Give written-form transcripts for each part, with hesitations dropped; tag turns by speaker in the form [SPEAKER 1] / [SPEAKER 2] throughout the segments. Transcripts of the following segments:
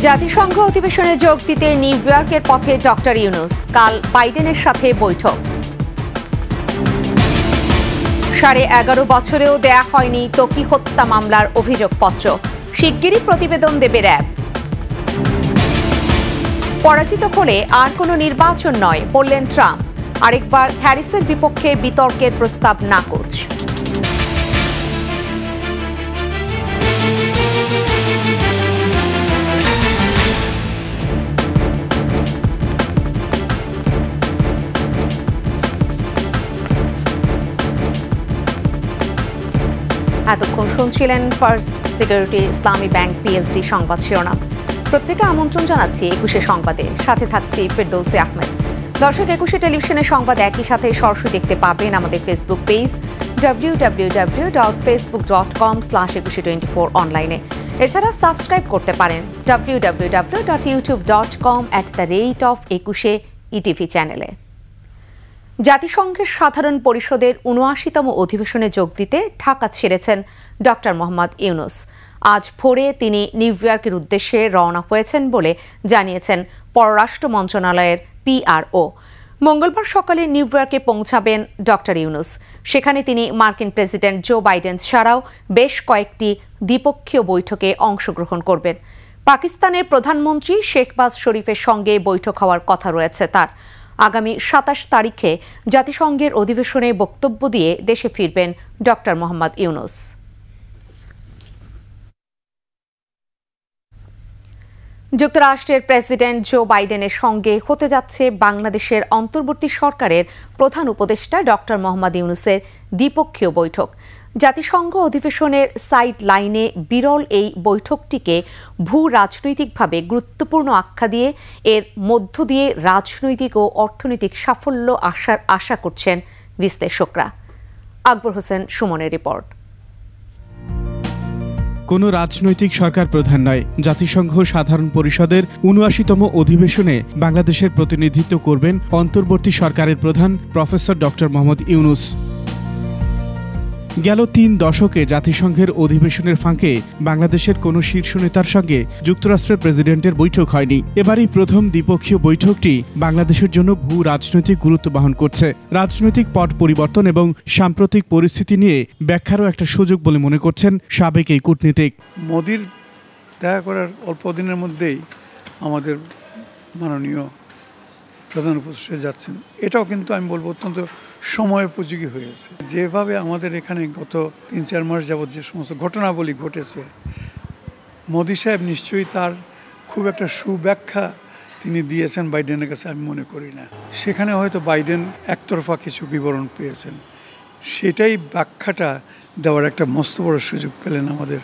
[SPEAKER 1] জাতিসংঘ অধিবেশনে যোগ দিতে নিউ ইয়র্কের পথে ডক্টর ইউনূস। কাল বাইডেনের সাথে বৈঠক। 11.5 বছরেও দেয়া হয়নি ত্বকী হত্যা মামলার অভিযোগপত্র। শিগগিরই প্রতিবেদন দেবে র্যাব। পরাজিত হলে আর কোনো নির্বাচন নয় বললেন ট্রাম্প। আরেকবার হ্যারিসের বিপক্ষে বিতর্কের প্রস্তাব নাকচ। এতক্ষণ শুনছিলেন ফার্স্ট সিকিউরিটি ইসলামী ব্যাংক পিএলসি সংবাদ শিরোনাম। প্রত্যেকে আমন্ত্রণ জানাচ্ছি 21 সংবাদে, সাথে থাকছি ফেরদৌসী আহমেদ। দর্শক, 21 টেলিভিশনের সংবাদ একই সাথে সরাসরি দেখতে পাবেন আমাদের ফেসবুক পেজ www.facebook.com/2124 অনলাইনে। এছাড়া সাবস্ক্রাইব করতে পারেন www.youtube.com/21 চ্যানেলে। জাতিসংঘের সাধারণ পরিষদের ৭৯তম অধিবেশনে যোগ দিতে ঢাকা ছেড়েছেন ডক্টর মোহাম্মদ ইউনূস। আজ ভোরে তিনি নিউ ইয়র্কের উদ্দেশ্যে রওনা হয়েছেন বলে জানিয়েছেন পররাষ্ট্র মন্ত্রণালয়ের পিআরও। মঙ্গলবার সকালে নিউ ইয়র্কে পৌঁছাবেন ডক্টর ইউনূস। সেখানে তিনি মার্কিন প্রেসিডেন্ট জো বাইডেন ছাড়াও বেশ কয়েকটি দ্বিপক্ষীয় বৈঠকে অংশগ্রহণ করবেন। পাকিস্তানের প্রধানমন্ত্রী শেহবাজ শরীফের সঙ্গে বৈঠক হওয়ার কথা রয়েছে তার। আগামী ২৭ তারিখে জাতিসংঘের অধিবেশনে বক্তব্য দিয়ে দেশে ফিরবেন ডক্টর মোহাম্মদ ইউনূস। যুক্তরাষ্ট্রের প্রেসিডেন্ট জো বাইডেনের সঙ্গে হতে যাচ্ছে বাংলাদেশের অন্তর্বর্তী সরকারের প্রধান উপদেষ্টা ডক্টর মোহাম্মদ ইউনূসের দ্বিপক্ষীয় বৈঠক। জাতিসংঘ অধিবেশনের সাইড লাইনে বিরল এই বৈঠকটিকে ভূ রাজনৈতিকভাবে গুরুত্বপূর্ণ আখ্যা দিয়ে এর মধ্য দিয়ে রাজনৈতিক ও অর্থনৈতিক সাফল্য আশা করছেন বিশ্লেষকরা। আকবর হোসেন সুমনের রিপোর্ট।
[SPEAKER 2] কোনো রাজনৈতিক সরকার প্রধান নয়, জাতিসংঘ সাধারণ পরিষদের ৭৯তম অধিবেশনে বাংলাদেশের প্রতিনিধিত্ব করবেন অন্তর্বর্তী সরকারের প্রধান প্রফেসর ডক্টর মোহাম্মদ ইউনূস। গেল ৩ দশকে জাতিসংঘের অধিবেশনের ফাঁকে বাংলাদেশের কোনো শীর্ষ নেতার সঙ্গে যুক্তরাষ্ট্রের প্রেসিডেন্টের বৈঠক হয়নি। এবারই প্রথম দ্বিপক্ষীয় বৈঠকটি বাংলাদেশের জন্য ভূ রাজনৈতিক গুরুত্ব বহন করছে। রাজনৈতিক পট পরিবর্তন এবং সাম্প্রতিক পরিস্থিতি নিয়ে ব্যাখ্যারও একটা সুযোগ বলে মনে করছেন সাবেক এই কূটনীতিক।
[SPEAKER 3] মোদির দেখা করার অল্প দিনের মধ্যেই আমাদের মাননীয় প্রধান উপদেষ্টা যাচ্ছেন, এটাও কিন্তু আমি বলবো অত্যন্ত সময়োপযোগী হয়েছে। যেভাবে আমাদের এখানে গত ৩-৪ মাস যাবৎ যে সমস্ত ঘটনাবলী ঘটেছে, মোদি সাহেব নিশ্চয়ই তার খুব একটা সুব্যাখ্যা তিনি দিয়েছেন বাইডেনের কাছে আমি মনে করি না। সেখানে হয়তো বাইডেন একতরফা কিছু বিবরণ পেয়েছেন, সেটাই ব্যাখ্যাটা দেওয়ার একটা মস্ত বড় সুযোগ পেলেন আমাদের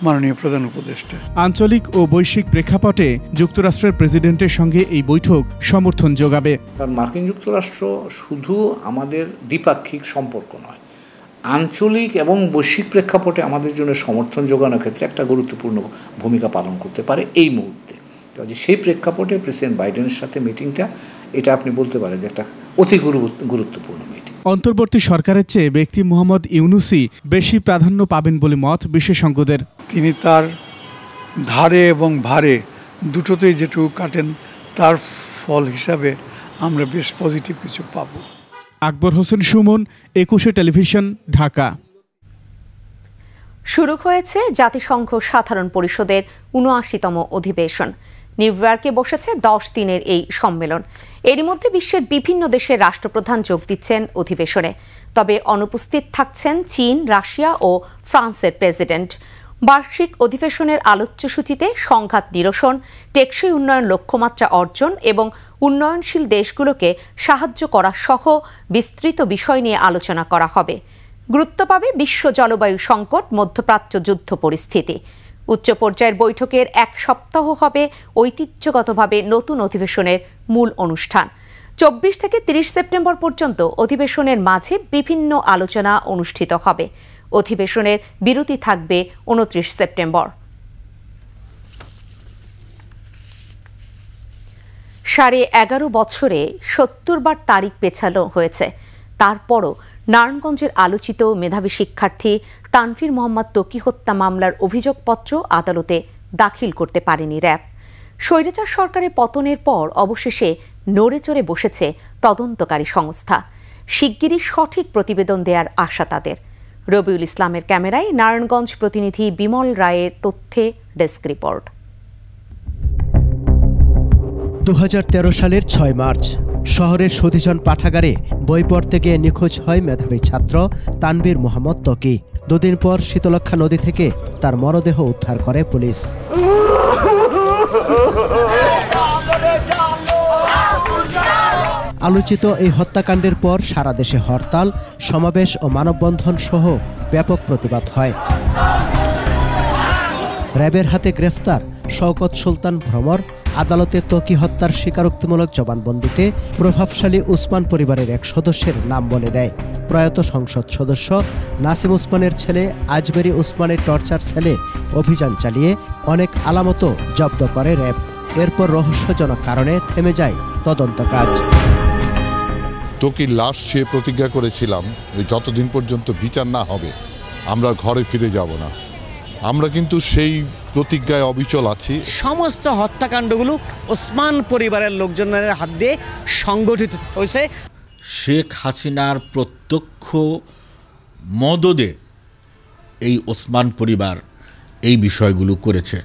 [SPEAKER 3] মাননীয় প্রধান উপদেষ্টা।
[SPEAKER 2] আঞ্চলিক ও বৈশ্বিক প্রেক্ষাপটে যুক্তরাষ্ট্রের প্রেসিডেন্টের সঙ্গে এই বৈঠক সমর্থন যোগাবে।
[SPEAKER 4] কারণ মার্কিন যুক্তরাষ্ট্র শুধু আমাদের দ্বিপাক্ষিক সম্পর্ক নয়, আঞ্চলিক এবং বৈশ্বিক প্রেক্ষাপটে আমাদের জন্য সমর্থন যোগানোর ক্ষেত্রে একটা গুরুত্বপূর্ণ ভূমিকা পালন করতে পারে এই মুহূর্তে। কাজে সেই প্রেক্ষাপটে প্রেসিডেন্ট বাইডেনের সাথে মিটিংটা, এটা আপনি বলতে পারেন যে একটা অতি গুরুত্বপূর্ণ মিটিং।
[SPEAKER 2] অন্তর্বর্তী সরকারের চেয়ে ব্যক্তি মোহাম্মদ ইউনূসই বেশি প্রাধান্য পাবেন বলে মত বিশেষজ্ঞদের।
[SPEAKER 3] তিনি তার ধারে এবং ভারে দুটোতেই যেটুকু কাটেন, তার ফল হিসাবে আমরা বেশ পজিটিভ কিছু পাব।
[SPEAKER 2] আকবর হোসেন সুমন, 21 টেলিভিশন, ঢাকা।
[SPEAKER 1] শুরু হয়েছে জাতিসংঘ সাধারণ পরিষদের ৭৯তম অধিবেশন। নিউ ইয়র্কে বসেছে 10 দিনের এই সম্মেলন। এরই মধ্যে বিশ্বের বিভিন্ন দেশের রাষ্ট্রপ্রধান যোগ দিচ্ছেন অধিবেশনে। তবে অনুপস্থিত থাকছেন চীন, রাশিয়া ও ফ্রান্সের প্রেসিডেন্ট। বার্ষিক অধিবেশনের আলোচ্যসূচিতে সংঘাত নিরসন, টেকসই উন্নয়ন লক্ষ্যমাত্রা অর্জন এবং উন্নয়নশীল দেশগুলোকে সাহায্য করা সহ বিস্তৃত বিষয় নিয়ে আলোচনা করা হবে। গুরুত্ব পাবে বিশ্ব জলবায়ু সংকট, মধ্যপ্রাচ্য যুদ্ধ পরিস্থিতি। উচ্চ পর্যায়ের বৈঠকের 1 সপ্তাহ হবে ঐতিহ্যগতভাবে নতুন অধিবেশনের মূল অনুষ্ঠান। 24 থেকে 30 সেপ্টেম্বর পর্যন্ত অধিবেশনের মাঝে বিভিন্ন আলোচনা অনুষ্ঠিত হবে। অধিবেশনের বিরতি থাকবে 29 সেপ্টেম্বর। 11.5 বছরে 70 বার তারিখ পেছানো হয়েছে। তারপরও নারায়ণগঞ্জের আলোচিত মেধাবী শিক্ষার্থী তানভীর মোহাম্মদ ত্বকী হত্যা মামলার অভিযোগপত্র আদালতে দাখিল করতে পারেনি র্যাব। স্বৈরাচার সরকারের পতনের পর অবশেষে নড়েচড়ে বসেছে তদন্তকারী সংস্থা। শিগগিরই সঠিক প্রতিবেদন দেওয়ার আশা তাদের। রবিউল ইসলামের ক্যামেরায় নারায়ণগঞ্জ প্রতিনিধি বিমল রায়ের তথ্যে ডেস্ক রিপোর্ট।
[SPEAKER 5] 2013 সালের 6 মার্চ শহরের সুধিজন পাঠাগারে বই পড়তে গিয়ে নিখোঁজ হয় মেধাবী ছাত্র তানবীর মোহাম্মদ ত্বকি। দুদিন পর শীতলক্ষা নদী থেকে তার মরদেহ উদ্ধার করে পুলিশ। আলোচিত এই হত্যাকাণ্ডের পর সারা দেশে হরতাল, সমাবেশ ও মানববন্ধন সহ ব্যাপক প্রতিবাদ হয়। র্যাবের হাতে গ্রেফতার শওকত সুলতান ভ্রমর। আদালতে ত্বকি হত্যার স্বীকারোক্তিমূলক জবানবন্দিতে প্রভাবশালী উসমান পরিবারের এক সদস্যের নাম বলে দেয়। প্রয়াত সংসদ সদস্য নাসিম উসমানের ছেলে আজমেরি উসমানের টর্চার সেলে অভিযান চালিয়ে অনেক আলামতও জব্দ করে র্যাব। এরপর রহস্যজনক কারণে থেমে যায় তদন্ত কাজ।
[SPEAKER 6] ত্বকির লাশ সে প্রতিজ্ঞা করেছিলাম যে যতদিন পর্যন্ত বিচার না হবে আমরা ঘরে ফিরে যাব না। আমরা কিন্তু সেই প্রতিজ্ঞায় অবিচল আছি।
[SPEAKER 7] সমস্ত হত্যাকাণ্ডগুলো ওসমান পরিবারের লোকজনের হাত দিয়ে সংগঠিত হয়েছে।
[SPEAKER 8] শেখ হাসিনার প্রত্যক্ষ মদদে এই ওসমান পরিবার এই বিষয়গুলো করেছে।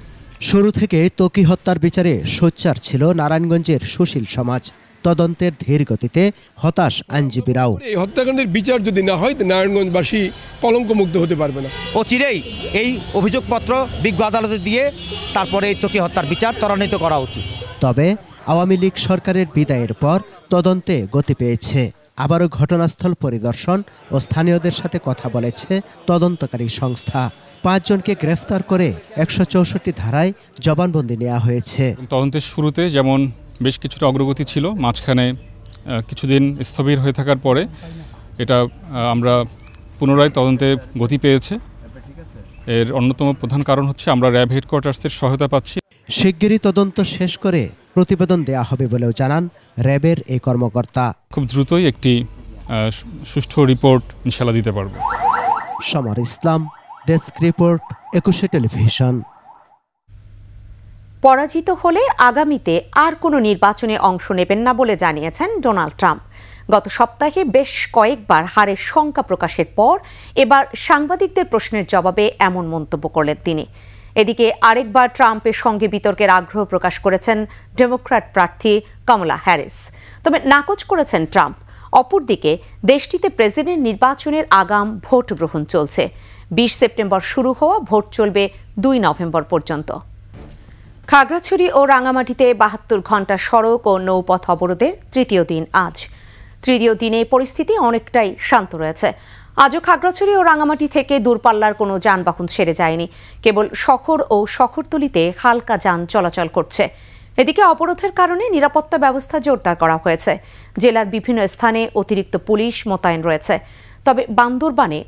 [SPEAKER 5] শুরু থেকে ত্বকি হত্যার বিচারে সোচ্চার ছিল নারায়ণগঞ্জের সুশীল সমাজ। তদন্তের ধীর গতিতে হতাশ আইনজীবীরাও।
[SPEAKER 9] এই হত্যাকাণ্ডের বিচার যদি না হয় নারায়ণগঞ্জবাসী কলঙ্কমুক্ত হতে পারবে না।
[SPEAKER 7] অচিরেই এই অভিযোগপত্র বিজ্ঞ আদালতে দিয়ে তারপরে এই ত্বকি হত্যার বিচার ত্বরান্বিত করা উচিত।
[SPEAKER 5] তবে আওয়ামী লীগ সরকারের বিদায়ের পর তদন্তে গতি পেয়েছে। আবারও ঘটনাস্থল পরিদর্শন ও স্থানীয়দের সাথে কথা বলেছে তদন্তকারী সংস্থা। 5 জনকে গ্রেফতার করে 164 ধারায় জবানবন্দি নেওয়া হয়েছে।
[SPEAKER 10] তদন্তের শুরুতে যেমন বেশ কিছুটা অগ্রগতি ছিল, মাঝখানে কিছুদিন স্থবির হয়ে থাকার পরে এটা আমরা পুনরায় তদন্তে গতি পেয়েছে। এর অন্যতম প্রধান কারণ হচ্ছে আমরা র্যাব হেডকোয়ার্টার্সের সহায়তা পাচ্ছি।
[SPEAKER 5] শিগগিরই তদন্ত শেষ করে প্রতিবেদন দেয়া হবে বলেও জানান র্যাবের এই কর্মকর্তা।
[SPEAKER 10] খুব দ্রুতই একটি সুষ্ঠু রিপোর্ট ইনশাআল্লাহ দিতে পারব।
[SPEAKER 5] সমর ইসলাম, ডেস্ক রিপোর্ট, 21 টেলিভিশন।
[SPEAKER 1] পরাজিত হলে আগামীতে আর কোনো নির্বাচনে অংশ নেবেন না বলে জানিয়েছেন ডোনাল্ড ট্রাম্প। গত সপ্তাহে বেশ কয়েকবার হারের শঙ্কা প্রকাশের পর এবার সাংবাদিকদের প্রশ্নের জবাবে এমন মন্তব্য করলেন তিনি। এদিকে আরেকবার ট্রাম্পের সঙ্গে বিতর্কের আগ্রহ প্রকাশ করেছেন ডেমোক্র্যাট প্রার্থী কমলা হ্যারিস, তবে নাকচ করেছেন ট্রাম্প। অপরদিকে দেশটিতে প্রেসিডেন্ট নির্বাচনের আগাম ভোট গ্রহণ চলছে। 20 সেপ্টেম্বর শুরু হওয়া ভোট চলবে 2 নভেম্বর পর্যন্ত। খাগড়াছড়ি ও রাঙামাটিতে 72 ঘণ্টা সড়ক ও নৌপথ অবরোধের তৃতীয় দিন আজ। তৃতীয় দিনে পরিস্থিতি অনেকটাই শান্ত রয়েছে। আজও খাগড়াছড়ি ও রাঙামাটি থেকে দূরপাল্লার কোনো যানবাহন ছেড়ে যায়নি। কেবল শহর ও শহরতলিতে হালকা যান চলাচল করছে। এদিকে অবরোধের কারণে নিরাপত্তা ব্যবস্থা জোরদার করা হয়েছে। জেলার বিভিন্ন স্থানে অতিরিক্ত পুলিশ মোতায়েন রয়েছে। তবে বান্দরবানে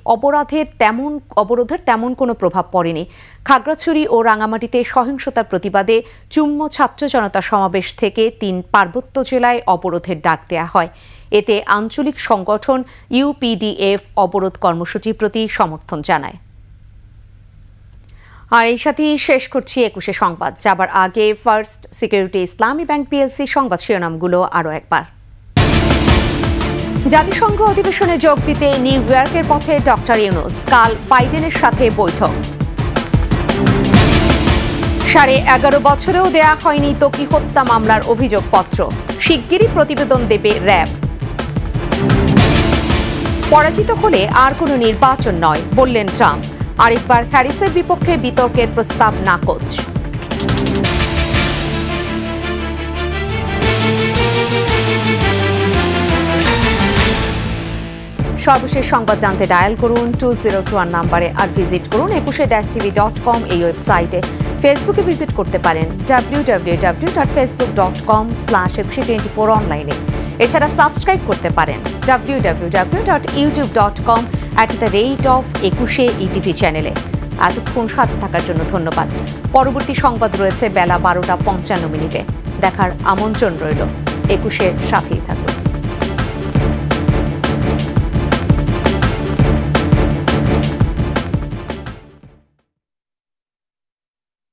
[SPEAKER 1] অবরোধের তেমন কোনো প্রভাব পড়েনি। খাগড়াছড়ি ও রাঙামাটিতে সহিংসতার প্রতিবাদে চুম্ম ছাত্র জনতা সমাবেশ থেকে 3 পার্বত্য জেলায় অবরোধের ডাক দেওয়া হয়। এতে আঞ্চলিক সংগঠন ইউপিডিএফ অবরোধ কর্মসূচির প্রতি সমর্থন জানায়। আর এই সাথেই শেষ করছি 21 সংবাদ। যাবার আগে ফার্স্ট সিকিউরিটি ইসলামী ব্যাংক পিএলসি সংবাদ শিরোনামগুলো আরও একবার। জাতিসংঘ অধিবেশনে যোগ দিতে নিউ ইয়র্কের পথে ডক্টর ইউনূস, কাল বাইডেনের সাথে বৈঠক। 11.5 বছরেও দেয়া হয়নি ত্বকি হত্যা মামলার অভিযোগপত্র, শিগগিরই প্রতিবেদন দেবে র্যাব। পরাজিত হলে আর কোনো নির্বাচন নয় বললেন ট্রাম্প। আরেকবার হ্যারিসের বিপক্ষে বিতর্কের প্রস্তাব নাকচ। সর্বশেষ সংবাদ জানতে ডায়াল করুন 2021 নম্বরে, আর ভিজিট করুন 21-tv.com এই ওয়েবসাইটে। ফেসবুকে ভিজিট করতে পারেন www.facebook.com/2124 অনলাইনে। এছাড়া সাবস্ক্রাইব করতে পারেন www.youtube.com/21etv চ্যানেলে। এতক্ষণ সাথে থাকার জন্য ধন্যবাদ। পরবর্তী সংবাদ রয়েছে বেলা 12টা 55 মিনিটে। দেখার আমন্ত্রণ রইল। 21-এর সাথেই থাকুন।